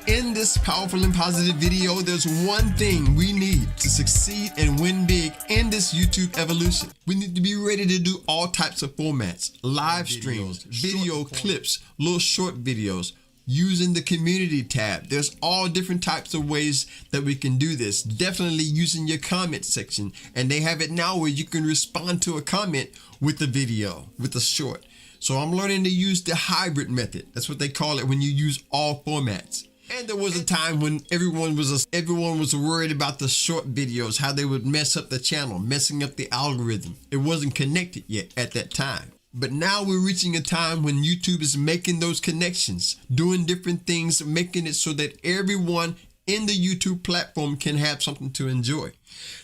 In this powerful and positive video, there's one thing we need to succeed and win big in this YouTube evolution. We need to be ready to do all types of formats, live streams, video clips, little short videos, using the community tab. There's all different types of ways that we can do this. Definitely using your comment section. And they have it now where you can respond to a comment with a video, with a short. So I'm learning to use the hybrid method. That's what they call it when you use all formats. And there was a time when everyone was worried about the short videos, how they would mess up the channel, messing up the algorithm. It wasn't connected yet at that time. But now we're reaching a time when YouTube is making those connections, doing different things, making it so that everyone in the YouTube platform can have something to enjoy.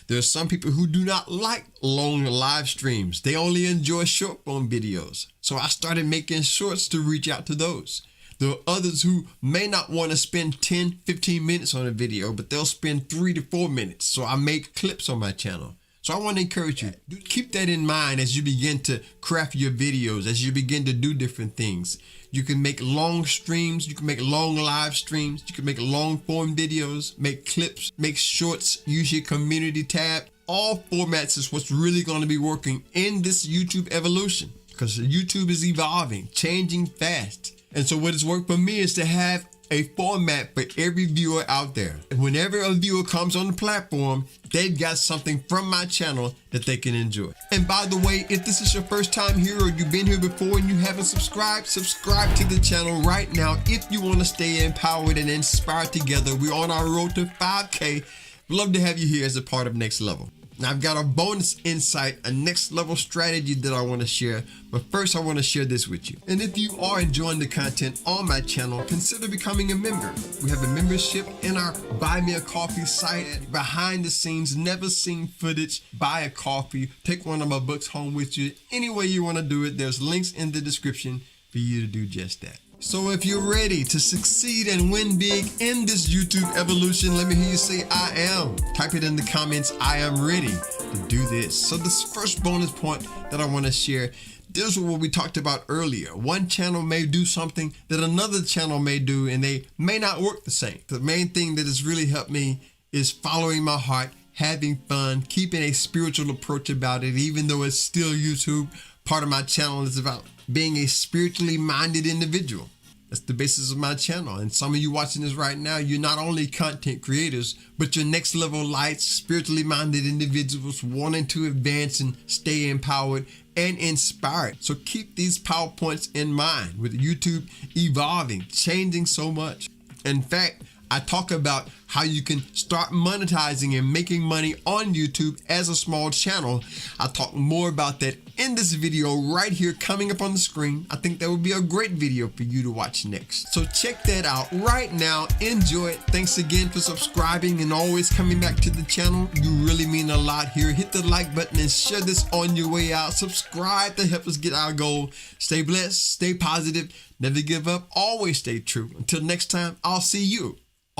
There are some people who do not like long live streams. They only enjoy short form videos. So I started making shorts to reach out to those. There are others who may not want to spend 10, 15 minutes on a video, but they'll spend 3 to 4 minutes. So I make clips on my channel. So I want to encourage you, keep that in mind as you begin to craft your videos, as you begin to do different things. You can make long streams, you can make long live streams, you can make long form videos, make clips, make shorts, use your community tab. All formats is what's really going to be working in this YouTube evolution, because YouTube is evolving, changing fast. And so what has worked for me is to have a format for every viewer out there. And whenever a viewer comes on the platform, they've got something from my channel that they can enjoy. And by the way, if this is your first time here or you've been here before and you haven't subscribed, subscribe to the channel right now if you want to stay empowered and inspired together. We're on our road to 5K. We'd love to have you here as a part of Next Level. Now I've got a bonus insight, a next level strategy that I want to share, but first I want to share this with you. And if you are enjoying the content on my channel, consider becoming a member. We have a membership in our Buy Me a Coffee site, behind the scenes, never seen footage, buy a coffee, take one of my books home with you. Any way you want to do it, there's links in the description for you to do just that. So if you're ready to succeed and win big in this YouTube evolution, let me hear you say, I am. Type it in the comments, I am ready to do this. So this first bonus point that I want to share deals with what we talked about earlier. One channel may do something that another channel may do, and they may not work the same. The main thing that has really helped me is following my heart, having fun, keeping a spiritual approach about it, even though it's still YouTube. Part of my channel is about being a spiritually minded individual. That's the basis of my channel. And some of you watching this right now, you're not only content creators, but you're next level lights, spiritually minded individuals wanting to advance and stay empowered and inspired. So keep these PowerPoints in mind with YouTube evolving, changing so much. In fact, I talk about how you can start monetizing and making money on YouTube as a small channel. I talk more about that in this video right here coming up on the screen. I think that would be a great video for you to watch next. So check that out right now. Enjoy it. Thanks again for subscribing and always coming back to the channel. You really mean a lot here. Hit the like button and share this on your way out. Subscribe to help us get our goal. Stay blessed, stay positive, never give up, always stay true. Until next time, I'll see you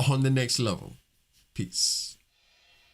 on the next level. Peace.